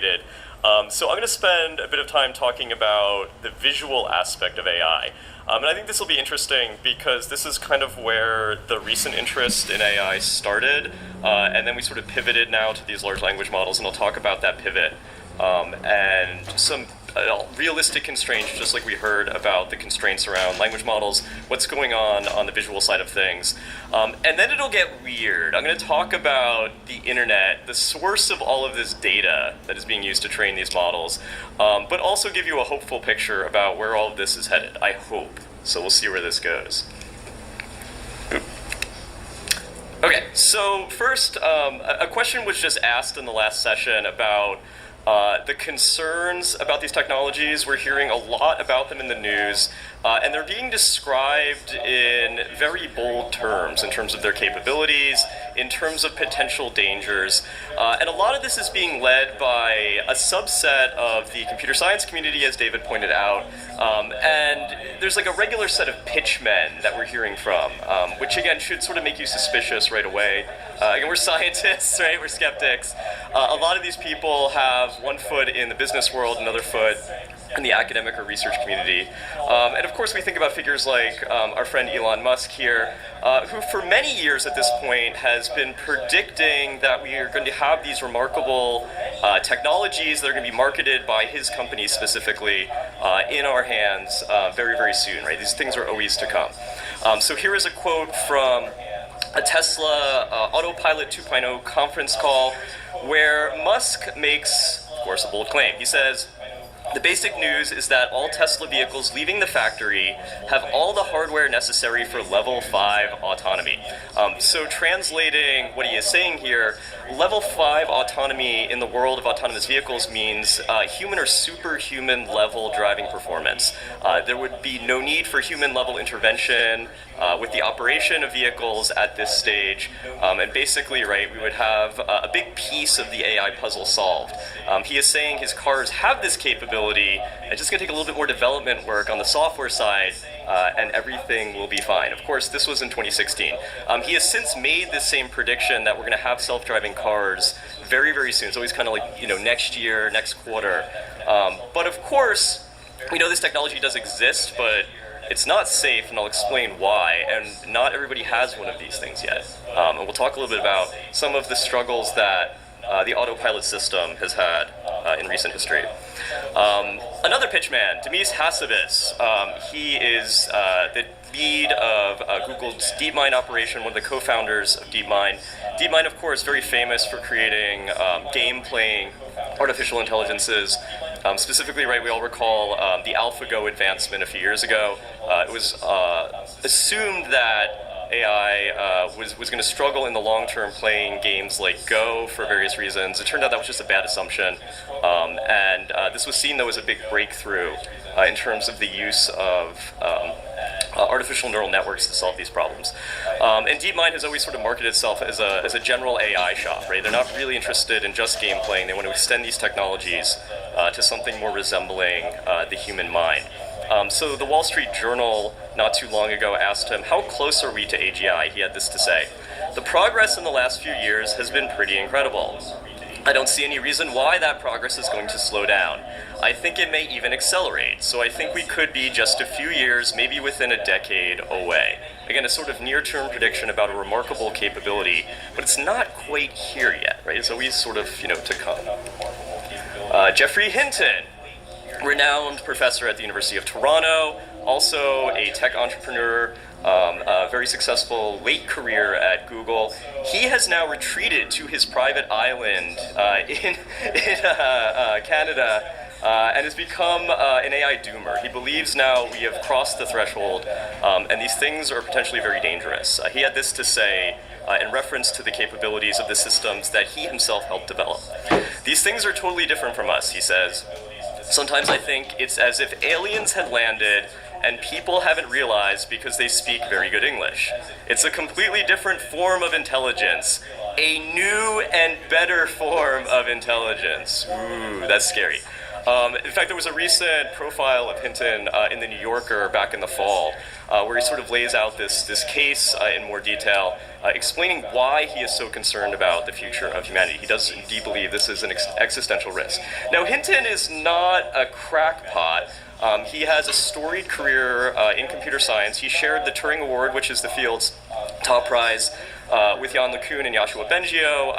related. So I'm going to spend a bit of time talking about the visual aspect of AI. And I think this will be interesting because this is kind of where the recent interest in AI started, and then we sort of pivoted now to these large language models, and I'll talk about that pivot and some realistic constraints, just like we heard about the constraints around language models, what's going on the visual side of things. And then it'll get weird. I'm going to talk about the internet, the source of all of this data that is being used to train these models, but also give you a hopeful picture about where all of this is headed, I hope. So we'll see where this goes. Okay, so first, a question was just asked in the last session about the concerns about these technologies. We're hearing a lot about them in the news, and they're being described in very bold terms in terms of their capabilities, in terms of potential dangers. And a lot of this is being led by a subset of the computer science community, as David pointed out. And there's like a regular set of pitchmen that we're hearing from, which again should sort of make you suspicious right away. Again, we're scientists, right? We're skeptics. A lot of these people have one foot in the business world, another foot in the academic or research community. And of course we think about figures like our friend Elon Musk here, who for many years at this point has been predicting that we are going to have these remarkable technologies that are going to be marketed by his company specifically in our hands very, very soon, right? These things are always to come. So here is a quote from a Tesla Autopilot 2.0 conference call where Musk makes, of course, a bold claim. He says, "The basic news is that all Tesla vehicles leaving the factory have all the hardware necessary for level 5 autonomy." So translating what he is saying here, level 5 autonomy in the world of autonomous vehicles means human or superhuman level driving performance. There would be no need for human level intervention with the operation of vehicles at this stage. And basically, right, we would have a big piece of the AI puzzle solved. He is saying his cars have this capability. It's just going to take a little bit more development work on the software side, and everything will be fine. Of course, this was in 2016. He has since made this same prediction that we're going to have self-driving cars very, very soon. It's always kind of like, next year, next quarter. But of course, we know this technology does exist, but it's not safe, and I'll explain why, and not everybody has one of these things yet. And we'll talk a little bit about some of the struggles that the autopilot system has had in recent history. Another pitchman, Demis Hassabis. He is the lead of Google's DeepMind operation, one of the co-founders of DeepMind. DeepMind, of course, very famous for creating game-playing artificial intelligences. Specifically, right, we all recall the AlphaGo advancement a few years ago. It was assumed that AI was going to struggle in the long term playing games like Go for various reasons. It turned out that was just a bad assumption. And this was seen, though, as a big breakthrough in terms of the use of artificial neural networks to solve these problems. And DeepMind has always sort of marketed itself as a general AI shop, right? They're not really interested in just game playing. They want to extend these technologies to something more resembling the human mind. So the Wall Street Journal not too long ago asked him, how close are we to AGI? He had this to say: "The progress in the last few years has been pretty incredible. I don't see any reason why that progress is going to slow down. I think it may even accelerate. So I think we could be just a few years, maybe within a decade away." Again, a sort of near-term prediction about a remarkable capability, but it's not quite here yet, right? It's always sort of, to come. Geoffrey Hinton, renowned professor at the University of Toronto, also a tech entrepreneur, a very successful late career at Google. He has now retreated to his private island in Canada and has become an AI doomer. He believes now we have crossed the threshold, and these things are potentially very dangerous. He had this to say in reference to the capabilities of the systems that he himself helped develop. "These things are totally different from us," he says. "Sometimes I think it's as if aliens had landed and people haven't realized because they speak very good English. It's a completely different form of intelligence. A new and better form of intelligence. Ooh, that's scary. In fact, there was a recent profile of Hinton in the New Yorker back in the fall, where he sort of lays out this case in more detail, explaining why he is so concerned about the future of humanity. He does indeed believe this is an existential risk. Now, Hinton is not a crackpot. He has a storied career in computer science. He shared the Turing Award, which is the field's top prize, with Yann LeCun and Yoshua Bengio.